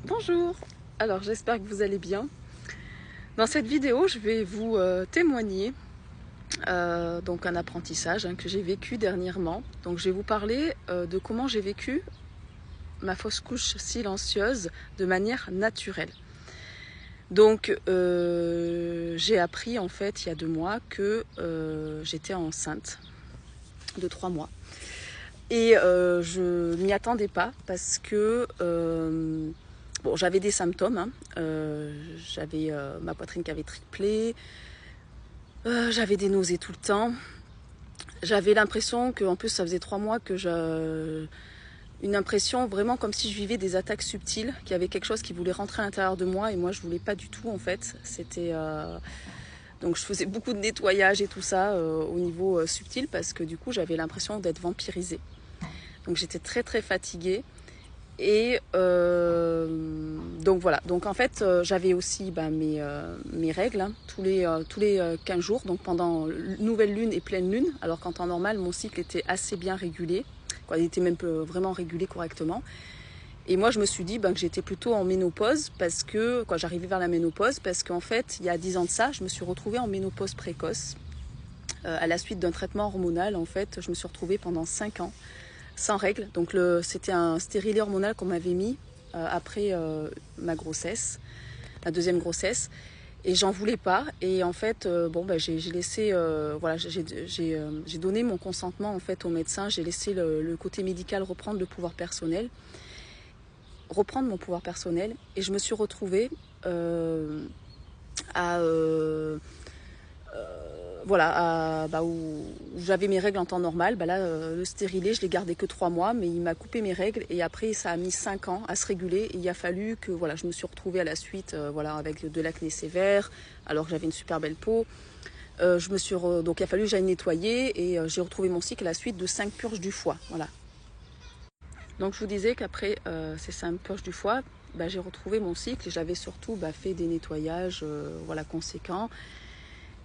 Bonjour, alors j'espère que vous allez bien. Dans cette vidéo, je vais vous témoigner donc un apprentissage que j'ai vécu dernièrement. Donc je vais vous parler de comment j'ai vécu ma fausse couche silencieuse de manière naturelle. Donc j'ai appris en fait il y a 2 mois que j'étais enceinte de 3 mois. Et je m'y attendais pas parce que bon, j'avais des symptômes, j'avais ma poitrine qui avait triplé, j'avais des nausées tout le temps, j'avais l'impression que, en plus ça faisait 3 mois que une impression vraiment comme si je vivais des attaques subtiles, qu'il y avait quelque chose qui voulait rentrer à l'intérieur de moi et moi je voulais pas du tout en fait. C'était donc je faisais beaucoup de nettoyage et tout ça au niveau subtil parce que du coup j'avais l'impression d'être vampirisée. Donc j'étais très très fatiguée. Et donc voilà, donc en fait j'avais aussi mes règles tous les 15 jours, donc pendant nouvelle lune et pleine lune, alors qu'en temps normal mon cycle était assez bien régulé, quoi, il était même vraiment régulé correctement. Et moi je me suis dit que j'étais plutôt en ménopause, parce que quand j'arrivais vers la ménopause, parce qu'en fait il y a 10 ans de ça, je me suis retrouvée en ménopause précoce, à la suite d'un traitement hormonal. En fait je me suis retrouvée pendant 5 ans sans règles. Donc c'était un stérilet hormonal qu'on m'avait mis après ma grossesse, la deuxième grossesse, et j'en voulais pas. Et en fait j'ai laissé voilà, j'ai donné mon consentement en fait au médecin. J'ai laissé le côté médical reprendre mon pouvoir personnel, et je me suis retrouvée à voilà, où j'avais mes règles en temps normal. Là, le stérilet, je l'ai gardé que 3 mois, mais il m'a coupé mes règles, et après ça a mis 5 ans à se réguler. Et il a fallu que voilà, je me suis retrouvée à la suite voilà, avec de l'acné sévère, alors que j'avais une super belle peau. Donc il a fallu que j'aille nettoyer, et j'ai retrouvé mon cycle à la suite de 5 purges du foie. Voilà. Donc je vous disais qu'après ces 5 purges du foie, j'ai retrouvé mon cycle, et j'avais surtout fait des nettoyages voilà, conséquents.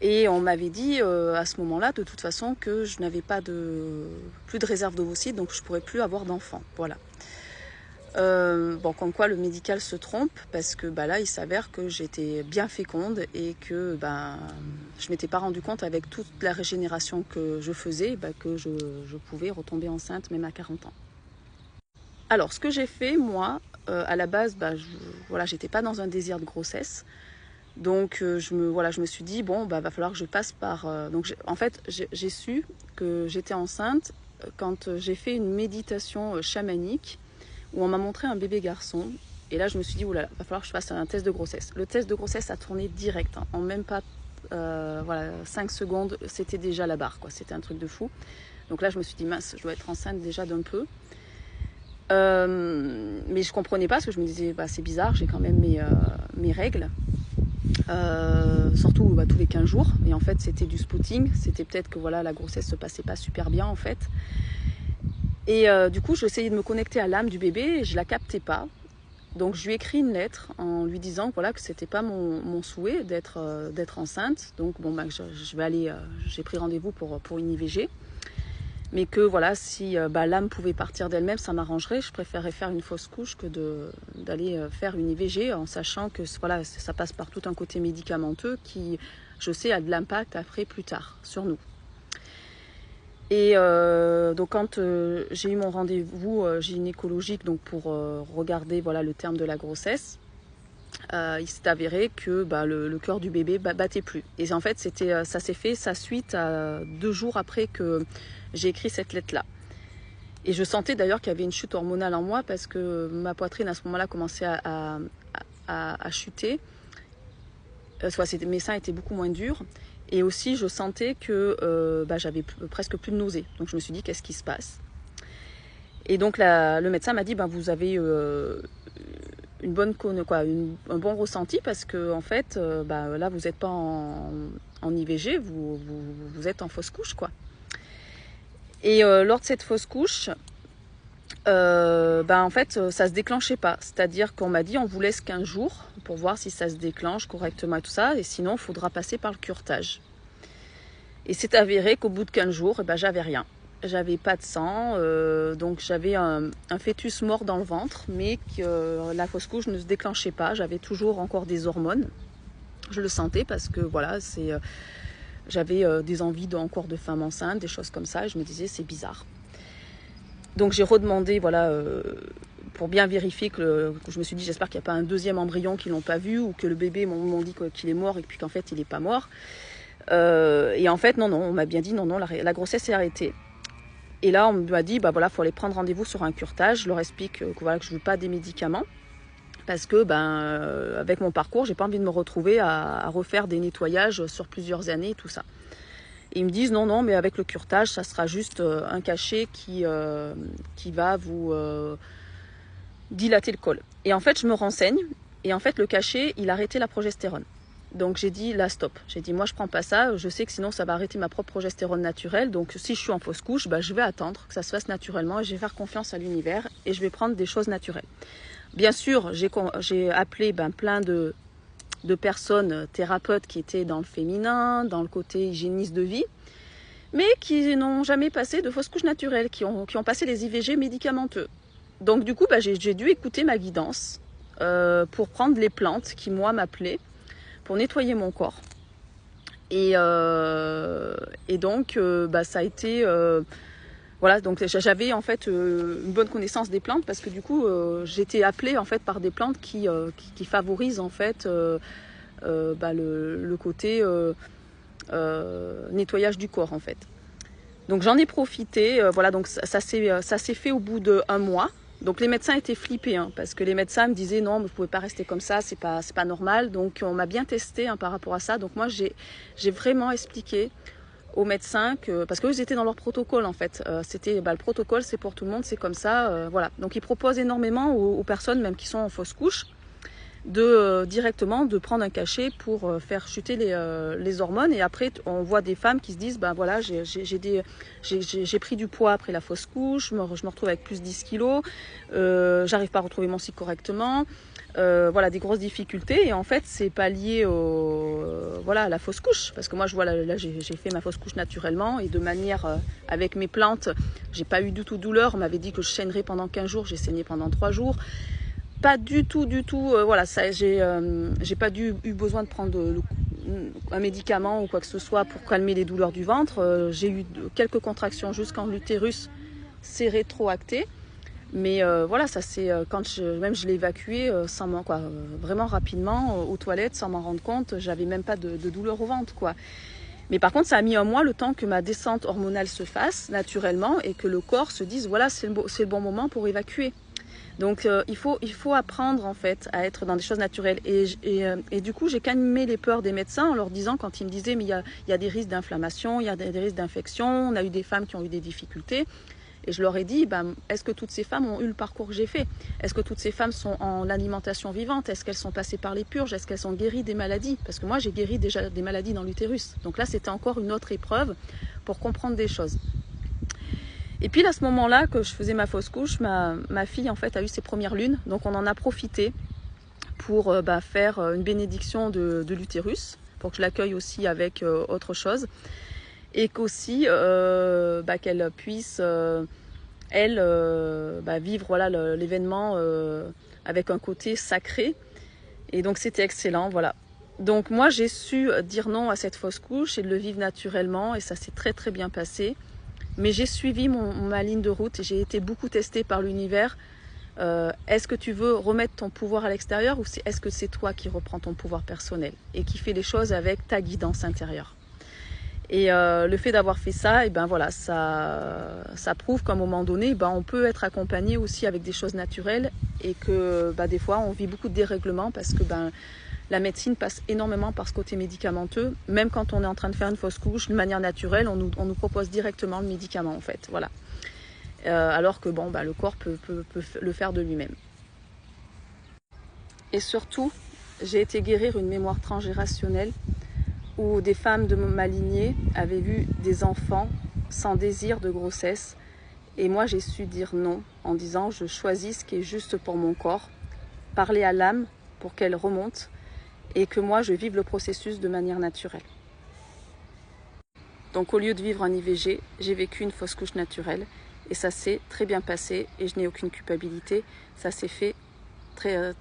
Et on m'avait dit à ce moment-là, de toute façon, que je n'avais plus de réserve d'ovocytes, donc je ne pourrais plus avoir d'enfants. Voilà. Bon, comme quoi le médical se trompe, parce que là, il s'avère que j'étais bien féconde, et que je ne m'étais pas rendu compte, avec toute la régénération que je faisais, que je pouvais retomber enceinte même à 40 ans. Alors, ce que j'ai fait, moi, à la base, voilà, j'étais pas dans un désir de grossesse. Donc je me suis dit, bon, va falloir que je passe par... Donc en fait, j'ai su que j'étais enceinte quand j'ai fait une méditation chamanique, où on m'a montré un bébé garçon. Et là, je me suis dit, oulala, va falloir que je fasse un test de grossesse. Le test de grossesse a tourné direct, en même pas 5 secondes, c'était déjà la barre, quoi. C'était un truc de fou. Donc là, je me suis dit, mince, je dois être enceinte déjà d'un peu. Mais je comprenais pas, parce que je me disais, c'est bizarre, j'ai quand même mes règles. Surtout tous les 15 jours, et en fait c'était du spotting, c'était peut-être que voilà, la grossesse se passait pas super bien en fait. Et du coup j'essayais de me connecter à l'âme du bébé, et je la captais pas. Donc je lui ai écrit une lettre en lui disant voilà, que c'était pas mon souhait d'être enceinte. Donc bon, je vais aller, j'ai pris rendez-vous pour une IVG, mais que voilà, si l'âme pouvait partir d'elle-même, ça m'arrangerait. Je préférerais faire une fausse couche que d'aller faire une IVG, en sachant que voilà, ça passe par tout un côté médicamenteux qui, je sais, a de l'impact après, plus tard, sur nous. Et donc quand j'ai eu mon rendez-vous gynécologique, donc pour regarder voilà, le terme de la grossesse, il s'est avéré que le cœur du bébé battait plus. Et en fait, ça s'est fait suite à 2 jours après que j'ai écrit cette lettre-là. Et je sentais d'ailleurs qu'il y avait une chute hormonale en moi, parce que ma poitrine à ce moment-là commençait à chuter. Mes seins étaient beaucoup moins durs. Et aussi, je sentais que j'avais presque plus de nausées. Donc je me suis dit, qu'est-ce qui se passe? Et donc le médecin m'a dit, vous avez un bon ressenti, parce que en fait, là vous n'êtes pas en IVG, vous êtes en fausse couche, quoi. Et lors de cette fausse couche, en fait ça se déclenchait pas, c'est-à-dire qu'on m'a dit on vous laisse 15 jours pour voir si ça se déclenche correctement et tout ça, et sinon il faudra passer par le curetage. Et c'est avéré qu'au bout de 15 jours, j'avais rien. j'avais pas de sang, donc j'avais un fœtus mort dans le ventre, mais que la fausse couche ne se déclenchait pas. J'avais toujours encore des hormones. Je le sentais parce que voilà, j'avais des envies encore de femme enceinte, des choses comme ça, et je me disais c'est bizarre. Donc j'ai redemandé, voilà, pour bien vérifier que je me suis dit j'espère qu'il n'y a pas un deuxième embryon qu'ils n'ont pas vu, ou que le bébé m'ont dit qu'il est mort et puis qu'en fait il n'est pas mort. Et en fait non, on m'a bien dit non, la grossesse est arrêtée. Et là on m'a dit bah voilà, faut aller prendre rendez-vous sur un curetage. Je leur explique que voilà, que je ne veux pas des médicaments, parce que avec mon parcours, j'ai pas envie de me retrouver à refaire des nettoyages sur plusieurs années et tout ça. Et ils me disent non, mais avec le curetage, ça sera juste un cachet qui va vous dilater le col. Et en fait, je me renseigne, et en fait, le cachet, il arrêtait la progestérone. Donc j'ai dit là stop. J'ai dit moi je prends pas ça, je sais que sinon ça va arrêter ma propre progestérone naturelle. Donc si je suis en fausse couche, je vais attendre que ça se fasse naturellement et je vais faire confiance à l'univers et je vais prendre des choses naturelles. Bien sûr, j'ai appelé plein de personnes thérapeutes qui étaient dans le féminin, dans le côté hygiéniste de vie, mais qui n'ont jamais passé de fausse couche naturelle, qui ont passé les IVG médicamenteux. Donc du coup, j'ai dû écouter ma guidance pour prendre les plantes qui, moi, m'appelaient, pour nettoyer mon corps. Et donc, ça a été... voilà, donc j'avais en fait une bonne connaissance des plantes, parce que du coup, j'étais appelée en fait par des plantes qui favorisent en fait le côté nettoyage du corps en fait. Donc j'en ai profité, voilà, donc ça s'est fait au bout d'1 mois. Donc les médecins étaient flippés, parce que les médecins me disaient non, mais vous pouvez pas rester comme ça, c'est pas normal. Donc on m'a bien testé par rapport à ça. Donc moi j'ai vraiment expliqué aux médecins parce qu'eux ils étaient dans leur protocole en fait. C'était le protocole, c'est pour tout le monde, c'est comme ça, voilà. Donc ils proposent énormément aux personnes même qui sont en fausse couche directement de prendre un cachet pour faire chuter les hormones. Et après on voit des femmes qui se disent voilà, j'ai pris du poids après la fausse couche, je me retrouve avec plus 10 kilos, j'arrive pas à retrouver mon cycle correctement, voilà, des grosses difficultés. Et en fait c'est pas lié à la fausse couche, parce que moi je vois là j'ai fait ma fausse couche naturellement et de manière avec mes plantes, j'ai pas eu du tout de douleur. On m'avait dit que je saignerais pendant 15 jours, j'ai saigné pendant 3 jours. Pas du tout, voilà, ça, j'ai pas eu besoin de prendre un médicament ou quoi que ce soit pour calmer les douleurs du ventre. J'ai eu quelques contractions jusqu'en l'utérus s'est rétroacté, mais voilà, ça c'est quand je l'ai évacué sans vraiment rapidement aux toilettes sans m'en rendre compte. J'avais même pas de douleur au ventre, quoi. Mais par contre, ça a mis 1 mois le temps que ma descente hormonale se fasse naturellement et que le corps se dise voilà, c'est le bon moment pour évacuer. Donc il faut apprendre en fait à être dans des choses naturelles. Et du coup, j'ai calmé les peurs des médecins en leur disant, quand ils me disaient mais il y a des risques d'inflammation, il y a des risques d'infection, on a eu des femmes qui ont eu des difficultés. Et je leur ai dit, est-ce que toutes ces femmes ont eu le parcours que j'ai fait? Est-ce que toutes ces femmes sont en alimentation vivante? Est-ce qu'elles sont passées par les purges? Est-ce qu'elles ont guéri des maladies? Parce que moi, j'ai guéri déjà des maladies dans l'utérus. Donc là, c'était encore une autre épreuve pour comprendre des choses. Et puis à ce moment-là que je faisais ma fausse couche, ma fille en fait a eu ses premières lunes. Donc on en a profité pour faire une bénédiction de l'utérus, pour que je l'accueille aussi avec autre chose. Et qu'aussi qu'elle puisse vivre voilà, l'événement avec un côté sacré. Et donc c'était excellent, voilà. Donc moi j'ai su dire non à cette fausse couche et de le vivre naturellement, et ça s'est très très bien passé. Mais j'ai suivi ma ligne de route et j'ai été beaucoup testée par l'univers. Est-ce que tu veux remettre ton pouvoir à l'extérieur, ou est-ce que c'est toi qui reprends ton pouvoir personnel et qui fais les choses avec ta guidance intérieure? Et le fait d'avoir fait ça, voilà, ça prouve qu'à un moment donné, on peut être accompagné aussi avec des choses naturelles, et que des fois on vit beaucoup de dérèglements parce que la médecine passe énormément par ce côté médicamenteux. Même quand on est en train de faire une fausse couche, de manière naturelle, on nous propose directement le médicament en fait. Voilà. Alors que le corps peut le faire de lui-même. Et surtout, j'ai été guérir une mémoire transgénérationnelle où des femmes de ma lignée avaient vu des enfants sans désir de grossesse. Et moi, j'ai su dire non en disant je choisis ce qui est juste pour mon corps, parler à l'âme pour qu'elle remonte, et que moi je vive le processus de manière naturelle. Donc au lieu de vivre en IVG, j'ai vécu une fausse couche naturelle et ça s'est très bien passé et je n'ai aucune culpabilité. Ça s'est fait très